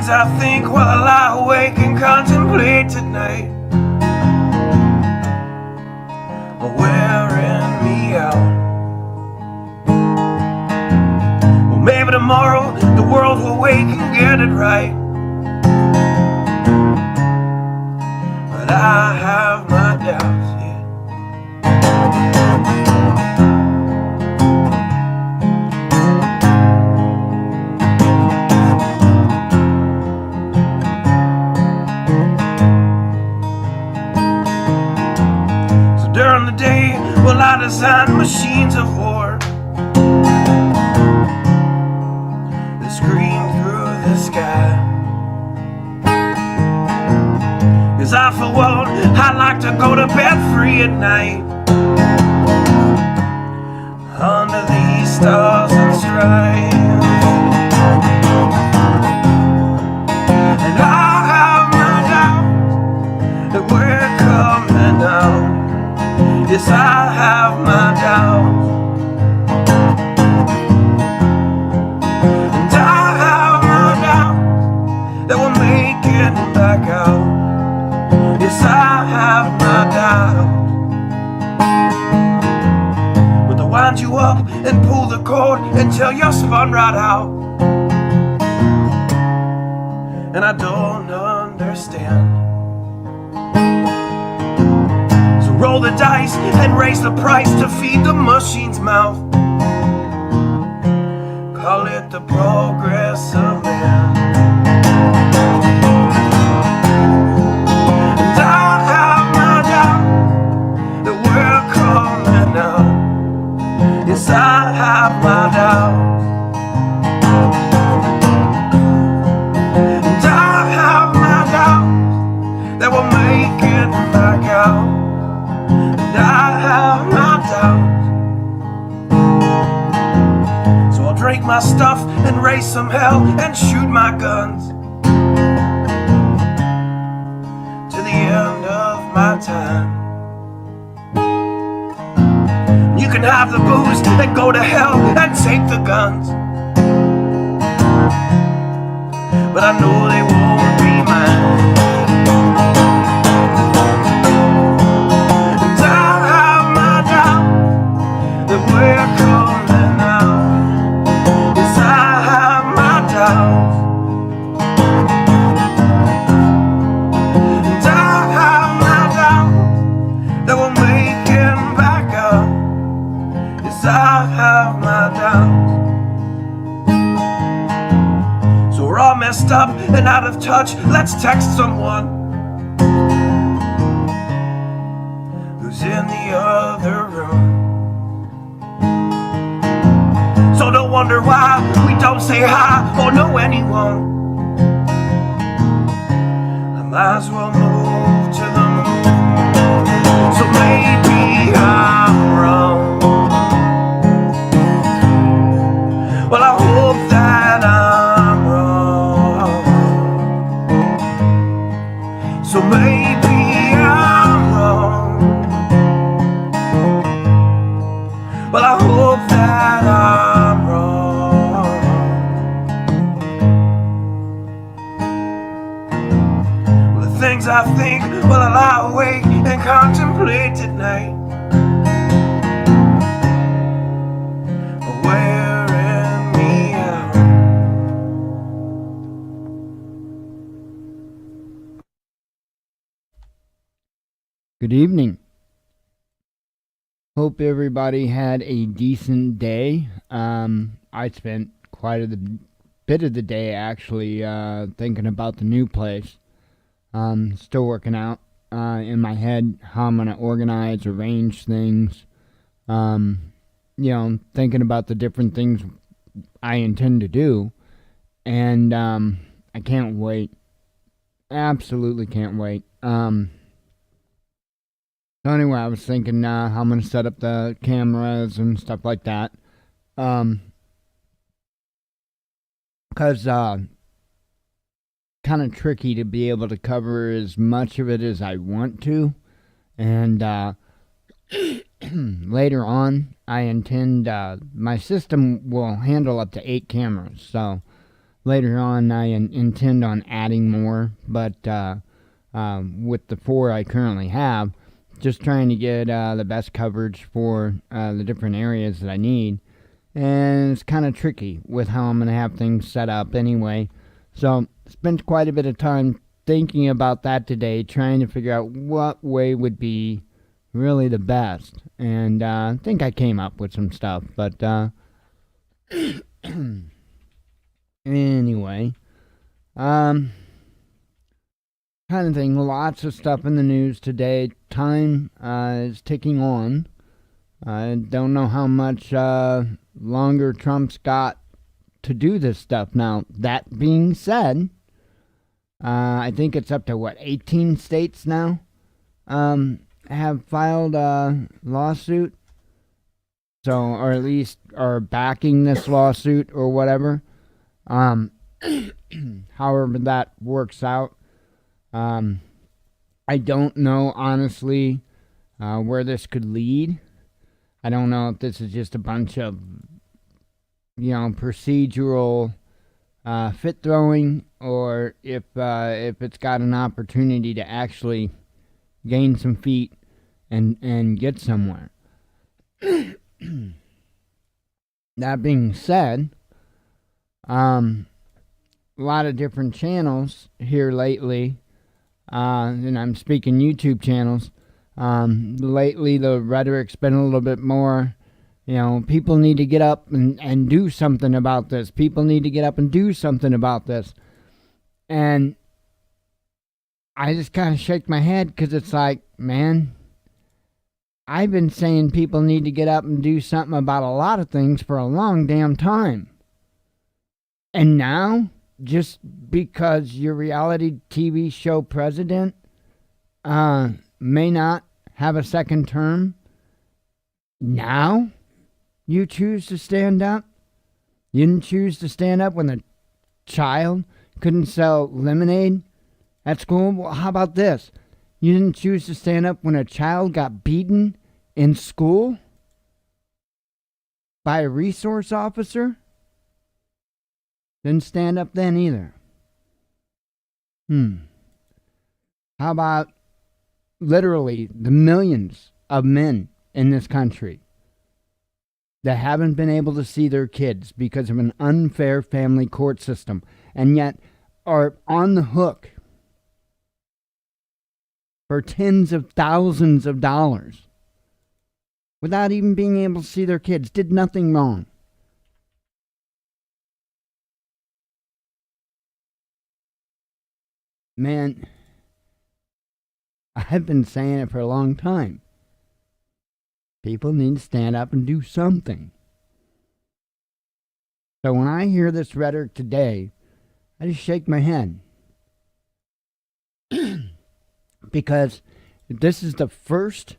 things I think while I lie awake and contemplate tonight are wearing me out. Well, maybe tomorrow the world will wake and get it right, but I have my doubts, yeah. During the day, well, I design machines of war that scream through the sky. 'Cause I, for one, I like to go to bed free at night under these stars and stripes. And I have my doubts that we're coming out. Yes, I have my doubts, and I have my doubts that we'll make it back out. Yes, I have my doubts, but they'll wind you up and pull the cord until you're spun right out. And I don't understand. Roll the dice and raise the price to feed the machine's mouth. Call it the progress of man. And I have my doubts that we're coming out. Yes, I have my doubts, and I have my doubts that we'll make it back out. I have my doubts, so I'll drink my stuff and raise some hell and shoot my guns to the end of my time. You can have the booze and go to hell and take the guns, but I know they won't be mine. We're coming out. Yes, I have my doubts, and I have my doubts that we'll make it back up. Yes, I have my doubts. So we're all messed up and out of touch. Let's text someone who's in the other room. So don't wonder why we don't say hi or know anyone. I might as well move to the moon. So maybe I'm wrong. Well, I hope that I'm wrong. So maybe I'm wrong. Well, I hope that I'm wrong. Well, the things I think while I lie awake and contemplate at night are wearing me out. Good evening. Hope everybody had a decent day. I spent quite a bit of the day actually thinking about the new place. Still working out in my head how I'm going to organize, arrange things. Thinking about the different things I intend to do. And I can't wait. Absolutely can't wait. So anyway, I was thinking how I'm going to set up the cameras and stuff like that. Because kind of tricky to be able to cover as much of it as I want to. And later on, I intend, my system will handle up to 8 cameras. So later on, I intend on adding more, but with the 4 I currently have, just trying to get the best coverage for the different areas that I need. And it's kind of tricky with how I'm going to have things set up anyway. So, spent quite a bit of time thinking about that today, trying to figure out what way would be really the best. And I think I came up with some stuff, but anyway, kind of thing. Lots of stuff in the news today. Time is ticking on. I don't know how much longer Trump's got to do this stuff. Now, that being said, I think it's up to 18 states now have filed a lawsuit. So, or at least are backing this lawsuit or whatever. However that works out. I don't know, honestly, where this could lead. I don't know if this is just a bunch of, procedural fit throwing, or if it's got an opportunity to actually gain some feet and get somewhere. That being said, a lot of different channels here lately, and I'm speaking YouTube channels. Lately, the rhetoric's been a little bit more, people need to get up and do something about this. People need to get up and do something about this. And I just kind of shake my head because it's like, man, I've been saying people need to get up and do something about a lot of things for a long damn time. And now, just because your reality TV show president may not have a second term, now you choose to stand up? You didn't choose to stand up when the child couldn't sell lemonade at school? Well, how about this? You didn't choose to stand up when a child got beaten in school by a resource officer? Didn't stand up then either. How about literally the millions of men in this country that haven't been able to see their kids because of an unfair family court system, and yet are on the hook for tens of thousands of dollars without even being able to see their kids, did nothing wrong? Man, I've been saying it for a long time. People need to stand up and do something. So when I hear this rhetoric today, I just shake my head. Because if this is the first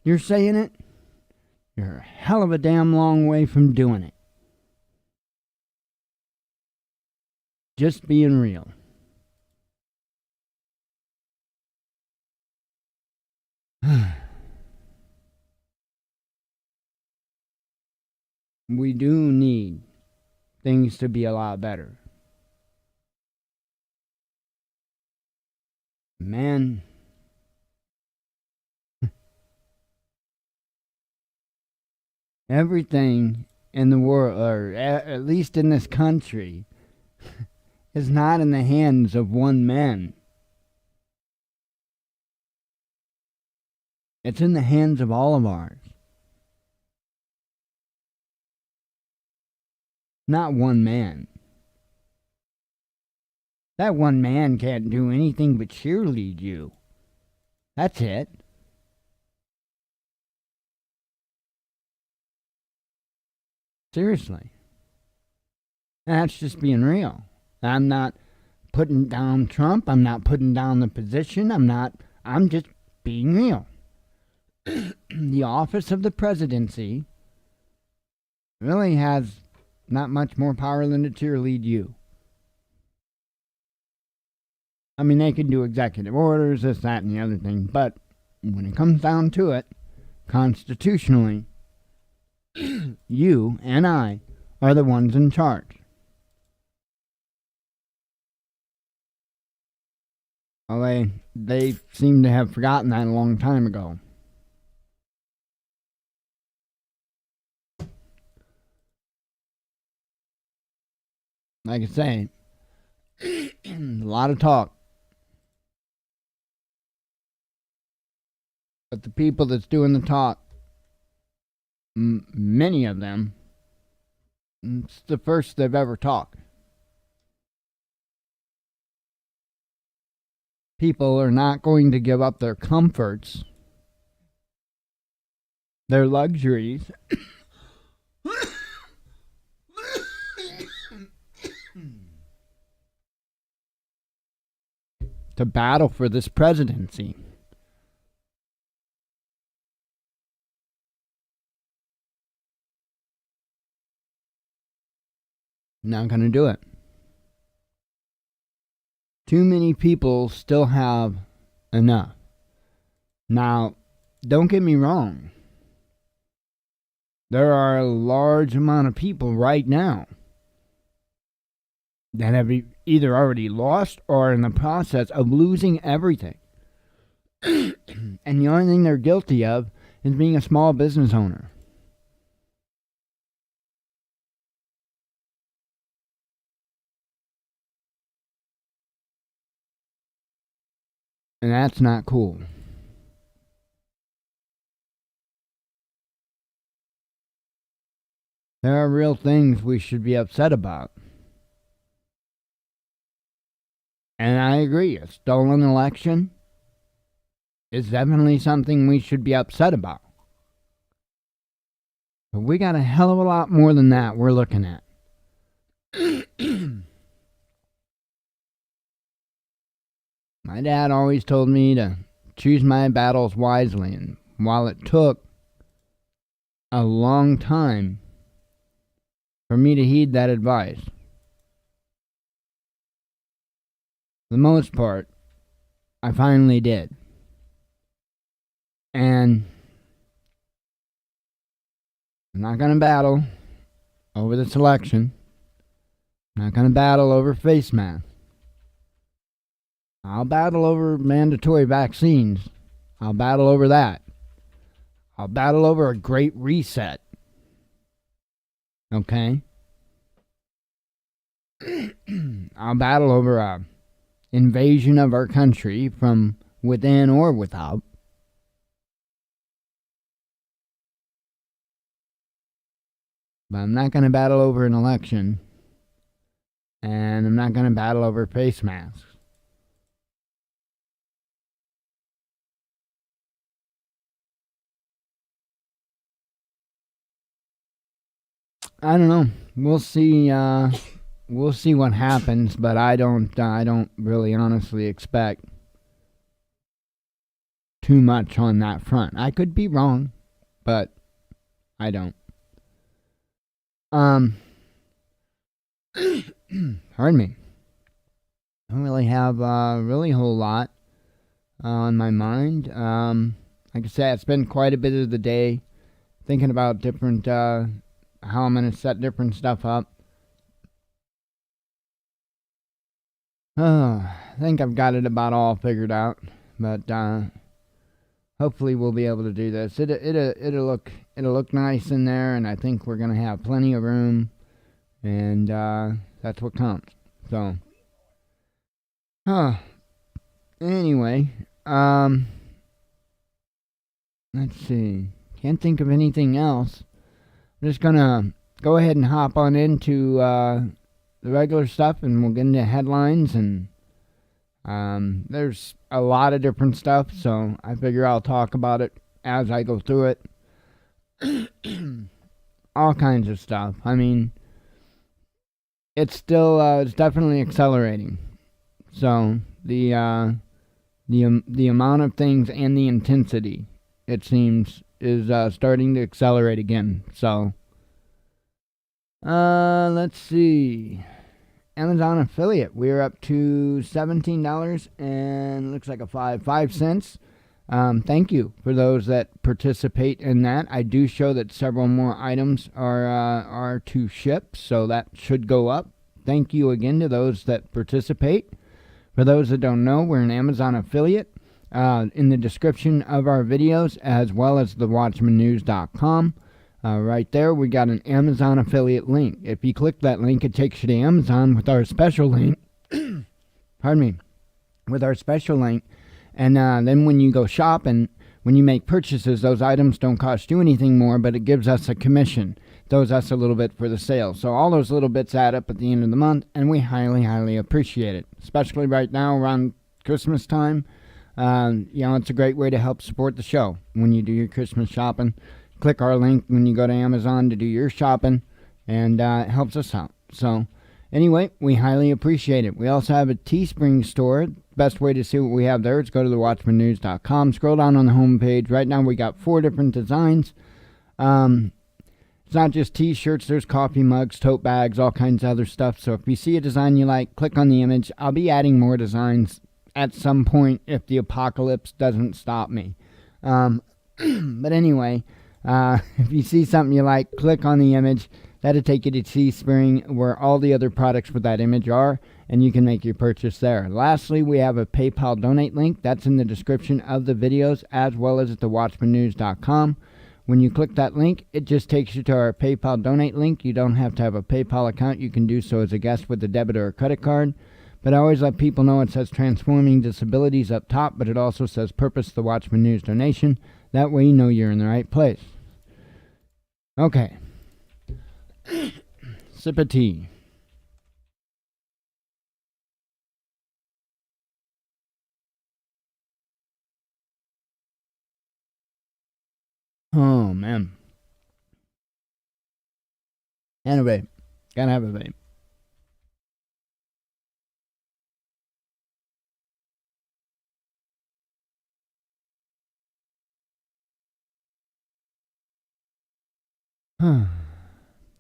you're saying it, you're a hell of a damn long way from doing it. Just being real. We do need things to be a lot better. Man, everything in the world, or at least in this country, is not in the hands of one man. It's in the hands of all of ours. Not one man. That one man can't do anything but cheerlead you. That's it. Seriously. That's just being real. I'm not putting down Trump. I'm not putting down the position. I'm just being real. The office of the presidency really has not much more power than to cheerlead you. I mean, they can do executive orders, this, that, and the other thing, but when it comes down to it, constitutionally, you and I are the ones in charge. Well, they seem to have forgotten that a long time ago. Like I say, a lot of talk. But the people that's doing the talk, many of them, it's the first they've ever talked. People are not going to give up their comforts, their luxuries, to battle for this presidency. Not going to do it. Too many people still have enough. Now, don't get me wrong. There are a large amount of people right now that have either already lost or are in the process of losing everything. And the only thing they're guilty of is being a small business owner. And that's not cool. There are real things we should be upset about. And I agree, a stolen election is definitely something we should be upset about. But we got a hell of a lot more than that we're looking at. My dad always told me to choose my battles wisely, and while it took a long time for me to heed that advice, for the most part, I finally did. And I'm not going to battle over this election. I'm not going to battle over face masks. I'll battle over mandatory vaccines. I'll battle over that. I'll battle over a great reset. Okay? I'll battle over a invasion of our country from within or without. But I'm not going to battle over an election. And I'm not going to battle over face masks. I don't know. We'll see. We'll see what happens, but I don't really honestly expect too much on that front. I could be wrong, but I don't. Pardon me. I don't really have really a whole lot on my mind. Like I said, I spent quite a bit of the day thinking about different how I'm going to set different stuff up. I think I've got it about all figured out, but hopefully we'll be able to do this. It'll look nice in there, and I think we're gonna have plenty of room, and that's what counts. So, anyway, let's see. Can't think of anything else. I'm just gonna go ahead and hop on into the regular stuff, and we'll get into headlines, and there's a lot of different stuff, so I figure I'll talk about it as I go through it. All kinds of stuff. I mean, it's still it's definitely accelerating. So the amount of things and the intensity, it seems, is starting to accelerate again. So let's see. Amazon affiliate. We're up to $17 and looks like a 5 cents. Thank you for those that participate in that. I do show that several more items are to ship, so that should go up. Thank you again to those that participate For those that don't know, we're an Amazon affiliate. In the description of our videos, as well as the watchmannews.com, right there, we got an Amazon affiliate link. If you click that link, it takes you to Amazon with our special link. Pardon me. With our special link. And then when you go shopping, when you make purchases, those items don't cost you anything more, but it gives us a commission. Throws us a little bit for the sale. So all those little bits add up at the end of the month, and we highly, highly appreciate it. Especially right now around Christmas time. It's a great way to help support the show when you do your Christmas shopping. Click our link when you go to Amazon to do your shopping, and it helps us out. So anyway, we highly appreciate it. We also have a Teespring store. Best way to see what we have there is go to the watchmannews.com. Scroll down on the home page. Right now we got 4 different designs. It's not just t-shirts, there's coffee mugs, tote bags, all kinds of other stuff. So if you see a design you like, click on the image. I'll be adding more designs at some point if the apocalypse doesn't stop me. But anyway, if you see something you like, click on the image. That'll take you to Teespring, where all the other products with that image are, and you can make your purchase there. Lastly, we have a PayPal donate link. That's in the description of the videos, as well as at the watchmannews.com. When you click that link, it just takes you to our PayPal donate link. You don't have to have a PayPal account. You can do so as a guest with a debit or a credit card. But I always let people know it says Transforming Disabilities up top, but it also says Purpose the Watchman News donation. That way you know you're in the right place. Okay. Sip of tea. Oh, man. And a vape. Gotta have a vape.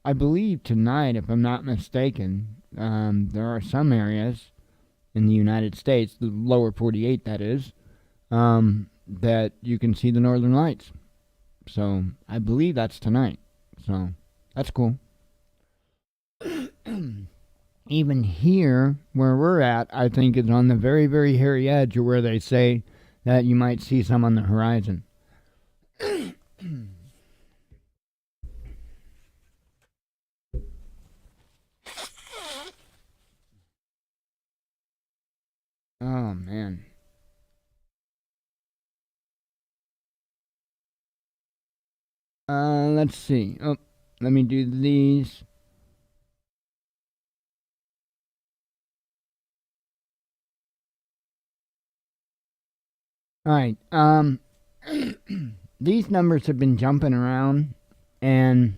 I believe tonight, if I'm not mistaken, there are some areas in the United States, the lower 48 that is, that you can see the northern lights. So I believe that's tonight. So that's cool. Even here, where we're at, I think it's on the very, very hairy edge of where they say that you might see some on the horizon. Oh, man. Let's see. Oh, let me do these. Alright, these numbers have been jumping around, and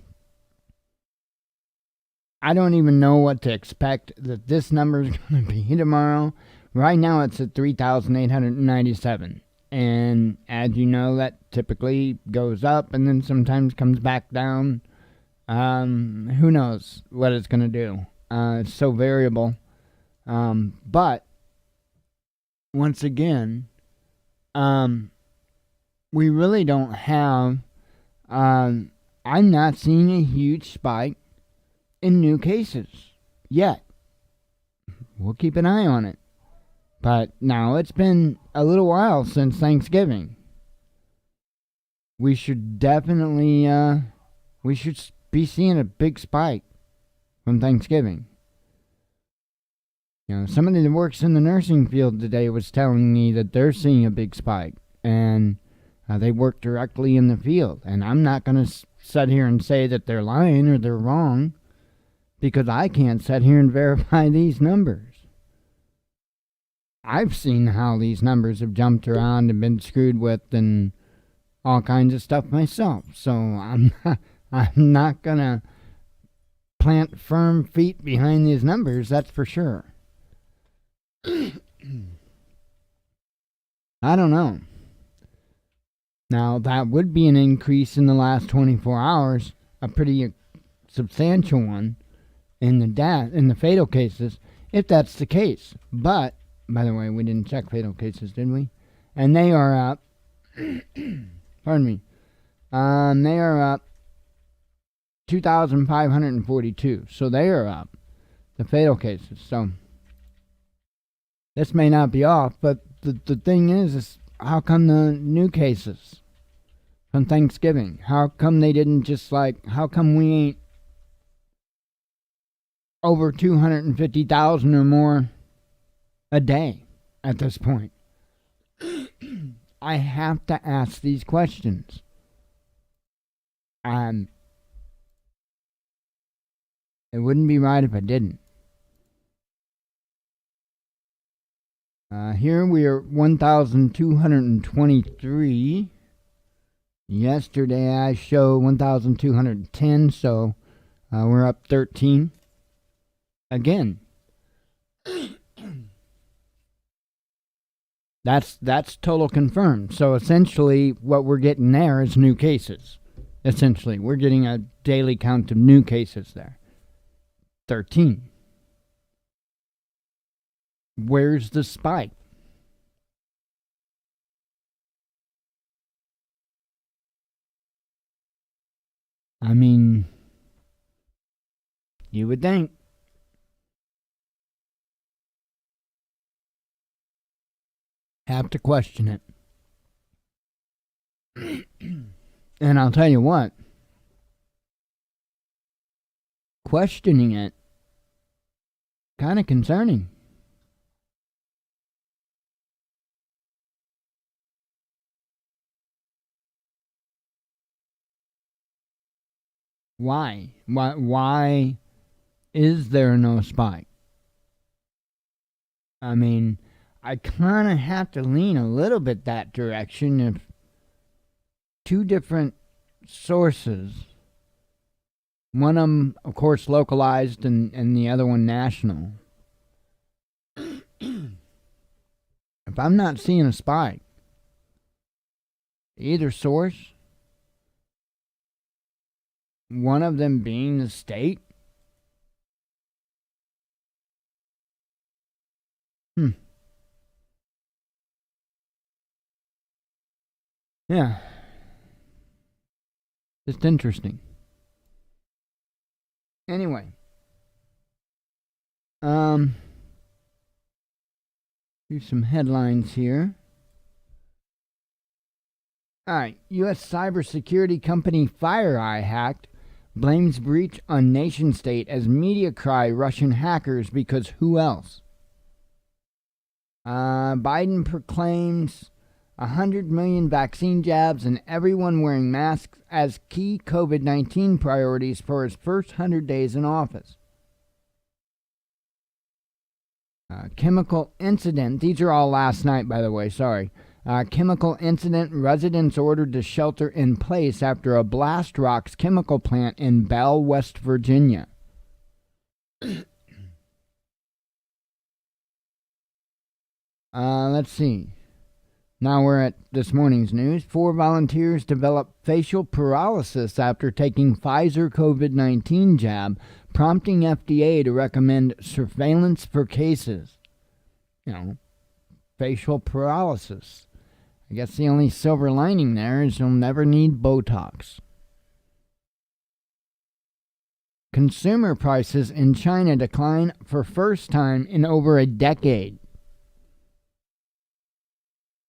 I don't even know what to expect that this number is going to be tomorrow. Right now it's at 3,897. And as you know, that typically goes up and then sometimes comes back down. Who knows what it's going to do? It's so variable. But once again, we really don't have. I'm not seeing a huge spike in new cases yet. We'll keep an eye on it. But now it's been a little while since Thanksgiving. We should definitely, we should be seeing a big spike from Thanksgiving. You know, somebody that works in the nursing field today was telling me that they're seeing a big spike. And they work directly in the field. And I'm not going to sit here and say that they're lying or they're wrong, because I can't sit here and verify these numbers. I've seen how these numbers have jumped around and been screwed with and all kinds of stuff myself. So I'm not going to plant firm feet behind these numbers, that's for sure. I don't know. Now, that would be an increase in the last 24 hours, a pretty substantial one in the fatal cases, if that's the case. But, by the way, we didn't check fatal cases, did we? And they are up. Pardon me. They are up 2,542. So they are up, the fatal cases. So This may not be off, but the thing is how come the new cases from Thanksgiving? How come they didn't just how come we ain't over 250,000 or more a day at this point? I have to ask these questions. It wouldn't be right if I didn't. Here we are 1,223. Yesterday I showed 1,210, so we're up 13. Again, that's total confirmed. So essentially what we're getting there is new cases. Essentially, we're getting a daily count of new cases there. 13. Where's the spike? I mean, you would think. Have to question it. And I'll tell you what, questioning it, kind of concerning. Why? Why is there no spike? I mean, I kind of have to lean a little bit that direction if two different sources, one of them, of course, localized and the other one national. If I'm not seeing a spike, either source, one of them being the state, yeah, just interesting. Anyway, here's some headlines here. All right, U.S. cybersecurity company FireEye hacked, blames breach on nation state as media cry Russian hackers because who else? Biden proclaims 100 million vaccine jabs and everyone wearing masks as key COVID-19 priorities for his first 100 days in office. Chemical incident. These are all last night, by the way. Sorry. Chemical incident. Residents ordered to shelter in place after a blast rocks chemical plant in Bell, West Virginia. Let's see. Now we're at this morning's news. 4 volunteers developed facial paralysis after taking Pfizer COVID-19 jab, prompting FDA to recommend surveillance for cases. Facial paralysis. I guess the only silver lining there is you'll never need Botox. Consumer prices in China decline for first time in over a decade.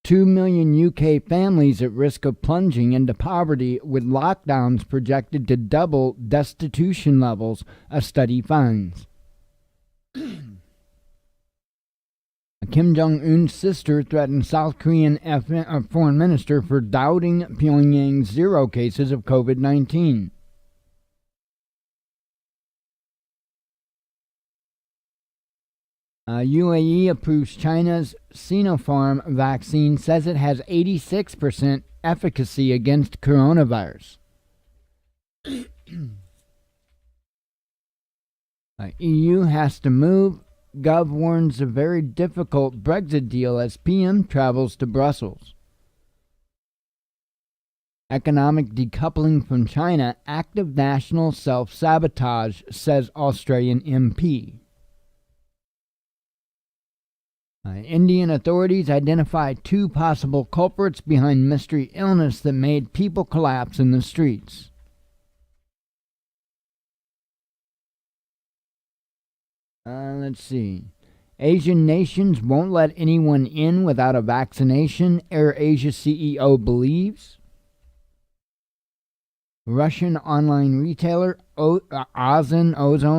2 million UK families at risk of plunging into poverty with lockdowns projected to double destitution levels, a study finds. Kim Jong-un's sister threatened South Korean foreign minister for doubting Pyongyang's 0 cases of COVID-19. UAE approves China's Sinopharm vaccine, says it has 86% efficacy against coronavirus. EU has to move. Gov warns a very difficult Brexit deal as PM travels to Brussels. Economic decoupling from China, active national self-sabotage, says Australian MP. Indian authorities identify 2 possible culprits behind mystery illness that made people collapse in the streets. Let's see. Asian nations won't let anyone in without a vaccination, AirAsia CEO believes. Russian online retailer Ozone,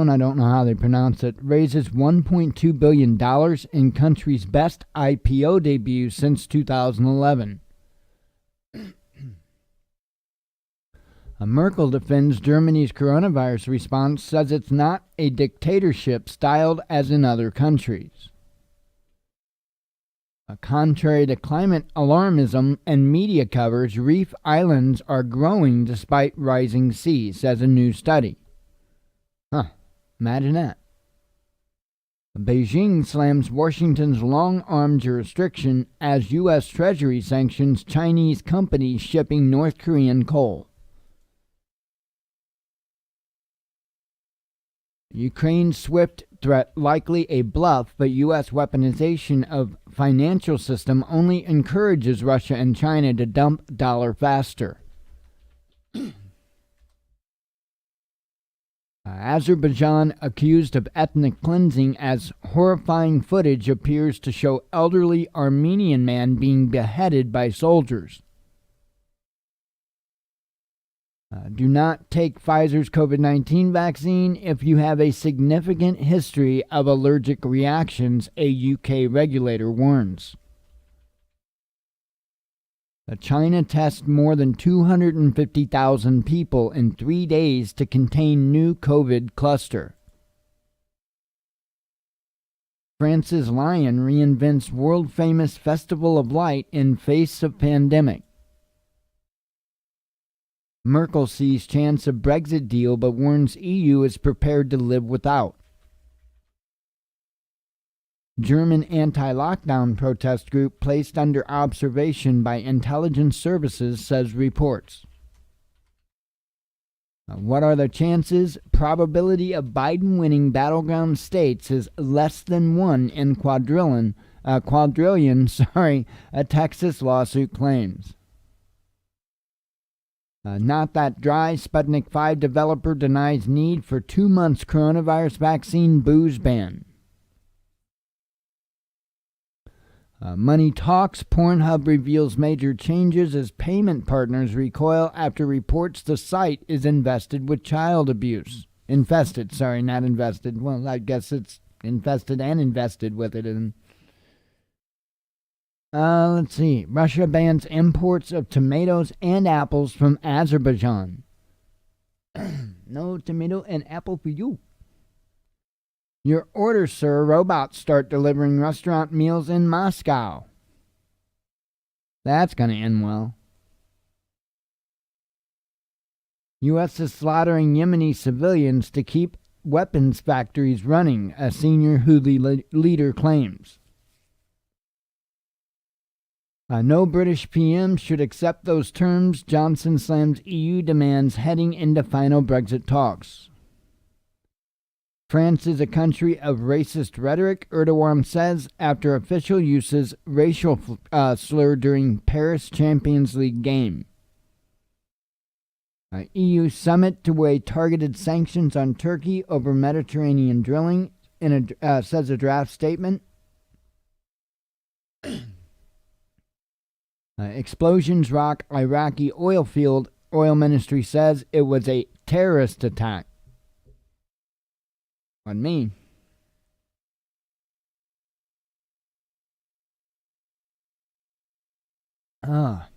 I don't know how they pronounce it, raises $1.2 billion in country's best IPO debut since 2011. Merkel defends Germany's coronavirus response, says it's not a dictatorship styled as in other countries. Contrary to climate alarmism and media coverage, reef islands are growing despite rising seas, says a new study. Imagine that. Beijing slams Washington's long-arm jurisdiction as U.S. Treasury sanctions Chinese companies shipping North Korean coal. Ukraine's SWIFT threat likely a bluff, but U.S. weaponization of financial system only encourages Russia and China to dump dollar faster. Azerbaijan accused of ethnic cleansing as horrifying footage appears to show elderly Armenian man being beheaded by soldiers. Do not take Pfizer's COVID-19 vaccine if you have a significant history of allergic reactions, a UK regulator warns. China tests more than 250,000 people in 3 days to contain new COVID cluster. France's Lion reinvents world-famous Festival of Light in face of pandemic. Merkel sees chance of Brexit deal but warns EU is prepared to live without. German anti-lockdown protest group placed under observation by intelligence services, says reports. What are the chances? Probability of Biden winning battleground states is less than 1 in quadrillion, a Texas lawsuit claims. Not that dry. Sputnik 5 developer denies need for 2 months coronavirus vaccine booze ban. Money talks. Pornhub reveals major changes as payment partners recoil after reports the site is infested with child abuse. Infested, sorry, not invested. Well, I guess it's infested and invested with it. And let's see. Russia bans imports of tomatoes and apples from Azerbaijan. No tomato and apple for you. Your order, sir. Robots start delivering restaurant meals in Moscow. That's going to end well. U.S. is slaughtering Yemeni civilians to keep weapons factories running, a senior Houthi leader claims. No British PM should accept those terms. Johnson slams EU demands heading into final Brexit talks. France is a country of racist rhetoric, Erdogan says after official uses racial slur during Paris Champions League game. EU summit to weigh targeted sanctions on Turkey over Mediterranean drilling, says a draft statement. Explosions rock Iraqi oil field. Oil ministry says it was a terrorist attack. On me. Alright,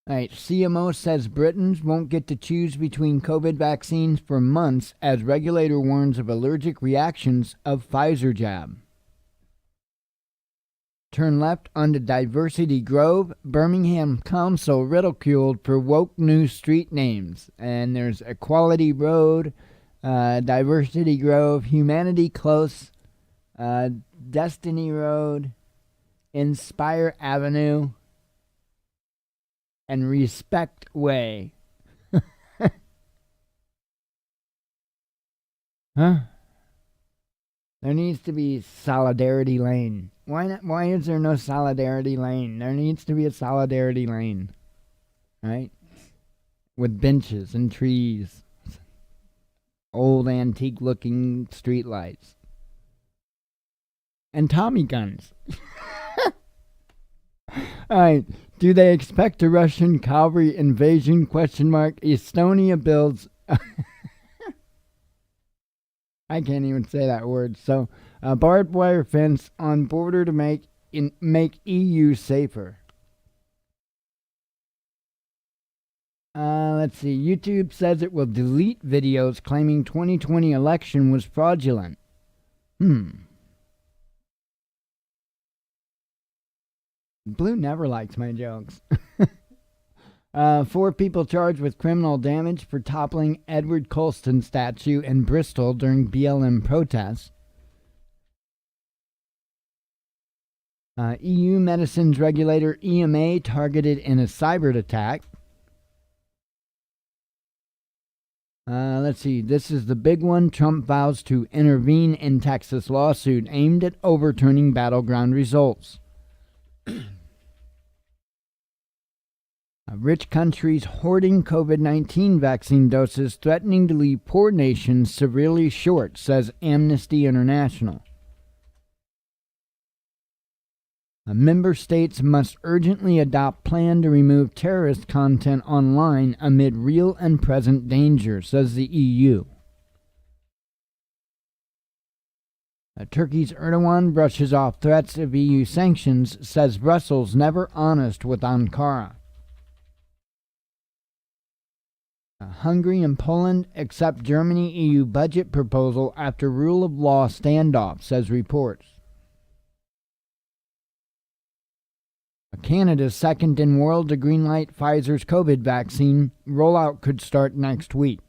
CMO says Britons won't get to choose between COVID vaccines for months as regulator warns of allergic reactions of Pfizer jab. Turn left onto Diversity Grove. Birmingham Council ridiculed for woke new street names. And there's Equality Road, Diversity Grove, Humanity Close, Destiny Road, Inspire Avenue, and Respect Way. Huh? There needs to be Solidarity Lane. Why not? Why is there no Solidarity Lane? There needs to be a Solidarity Lane. Right? With benches and trees. Old antique looking streetlights. and Tommy guns. All right. Do they expect a Russian cavalry invasion? Question mark. Estonia builds. I can't even say that word. So, barbed wire fence on border to make EU safer. Let's see. YouTube says it will delete videos claiming 2020 election was fraudulent. Blue never likes my jokes. 4 people charged with criminal damage for toppling Edward Colston statue in Bristol during BLM protests. EU medicines regulator EMA targeted in a cyber attack. Let's see. This is the big one. Trump vows to intervene in Texas lawsuit aimed at overturning battleground results. Rich countries hoarding COVID-19 vaccine doses, threatening to leave poor nations severely short, says Amnesty International. Member states must urgently adopt plan to remove terrorist content online amid real and present danger, says the EU. Turkey's Erdogan brushes off threats of EU sanctions, says Brussels never honest with Ankara. Hungary and Poland accept Germany EU budget proposal after rule of law standoff, says reports. Canada's second in world to greenlight Pfizer's COVID vaccine. Rollout could start next week.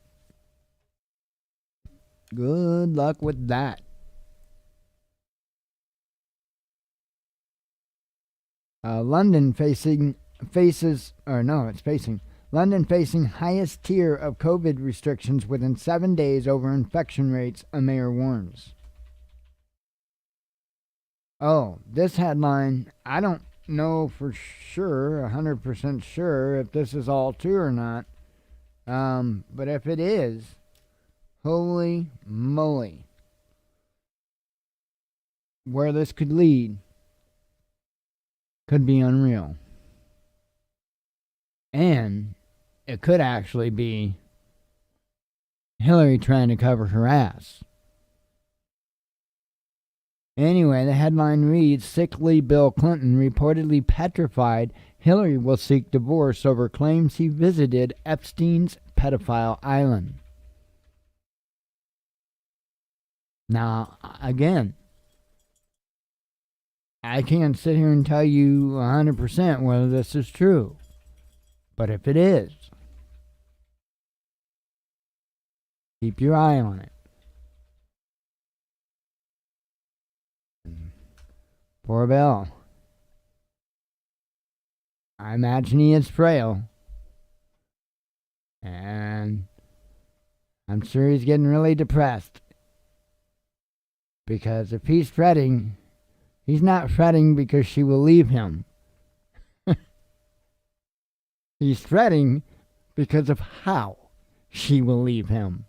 Good luck with that. London facing highest tier of COVID restrictions within 7 days over infection rates, a mayor warns. Oh, this headline, I don't know for sure, 100% sure, if this is all true or not. But if it is, holy moly. Where this could lead could be unreal. And it could actually be Hillary trying to cover her ass. Anyway, the headline reads, sickly Bill Clinton reportedly petrified Hillary will seek divorce over claims he visited Epstein's pedophile island. Now, again, I can't sit here and tell you 100% whether this is true. But if it is, keep your eye on it. Poor Bill. I imagine he is frail. And I'm sure he's getting really depressed. Because if he's fretting, he's not fretting because she will leave him. He's fretting because of how she will leave him.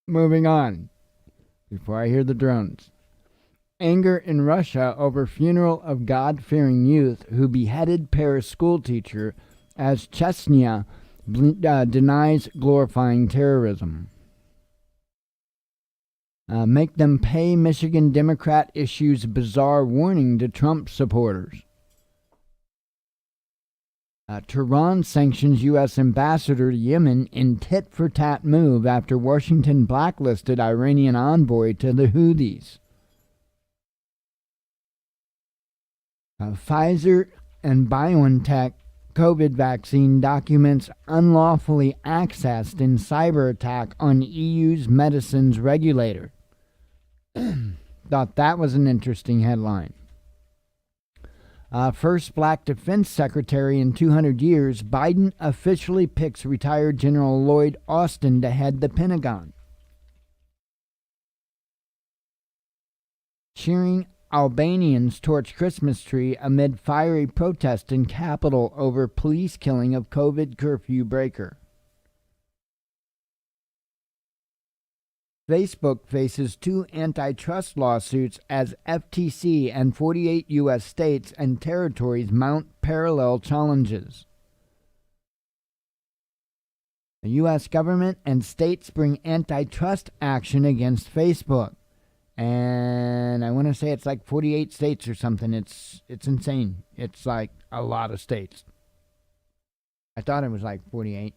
Moving on. Before I hear the drones. Anger in Russia over funeral of God-fearing youth who beheaded Paris schoolteacher as Chechnya denies glorifying terrorism. Make them pay. Michigan Democrat issues bizarre warning to Trump supporters. Tehran sanctions U.S. ambassador to Yemen in tit-for-tat move after Washington blacklisted Iranian envoy to the Houthis. Pfizer and BioNTech COVID vaccine documents unlawfully accessed in cyber attack on EU's medicines regulator. Thought that was an interesting headline. First black defense secretary in 200 years, Biden officially picks retired General Lloyd Austin to head the Pentagon. Cheering Albanians torch Christmas tree amid fiery protest in Capitol over police killing of COVID curfew breaker. Facebook faces 2 antitrust lawsuits as FTC and 48 U.S. states and territories mount parallel challenges. The U.S. government and states bring antitrust action against Facebook. And I want to say it's like 48 states or something. It's insane. It's like a lot of states. I thought it was like 48.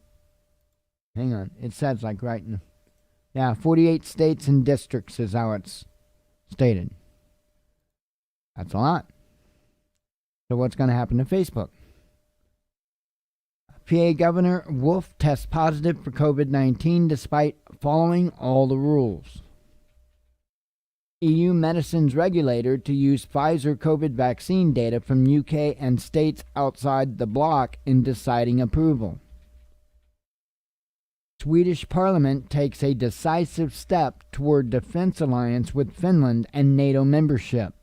Hang on. It says like right in the... Yeah, 48 states and districts is how it's stated. That's a lot. So what's going to happen to Facebook? PA Governor Wolf tests positive for COVID-19 despite following all the rules. EU medicines regulator to use Pfizer COVID vaccine data from UK and states outside the bloc in deciding approval. Swedish Parliament takes a decisive step toward defense alliance with Finland and NATO membership.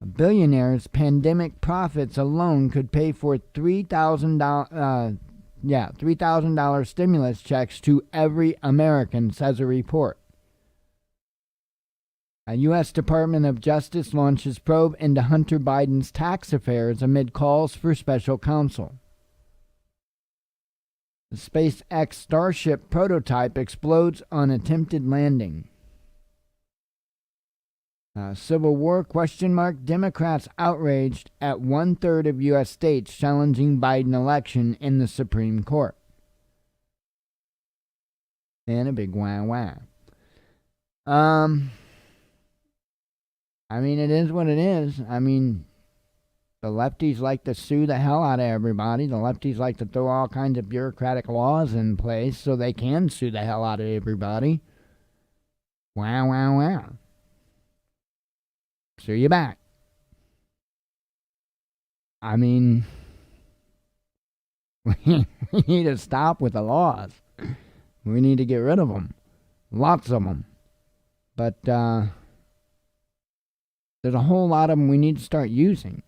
A billionaire's pandemic profits alone could pay for $3,000 stimulus checks to every American, says a report. A U.S. Department of Justice launches probe into Hunter Biden's tax affairs amid calls for special counsel. The SpaceX Starship prototype explodes on attempted landing. Civil War ? Democrats outraged at 1/3 of U.S. states challenging Biden election in the Supreme Court. And a big wah. I mean, it is what it is. I mean, the lefties like to sue the hell out of everybody. The lefties like to throw all kinds of bureaucratic laws in place so they can sue the hell out of everybody. Wow. Sue you back. I mean, we need to stop with the laws. We need to get rid of them. Lots of them. But there's a whole lot of them we need to start using.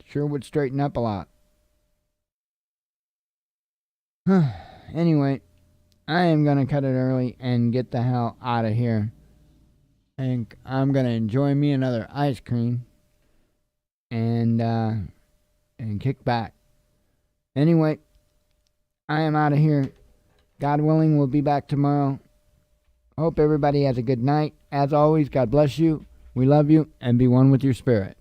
Sure would straighten up a lot. Anyway, I am going to cut it early and get the hell out of here. And I'm going to enjoy me another ice cream and kick back. Anyway, I am out of here. God willing, we'll be back tomorrow. Hope everybody has a good night. As always, God bless you. We love you, and be one with your spirit.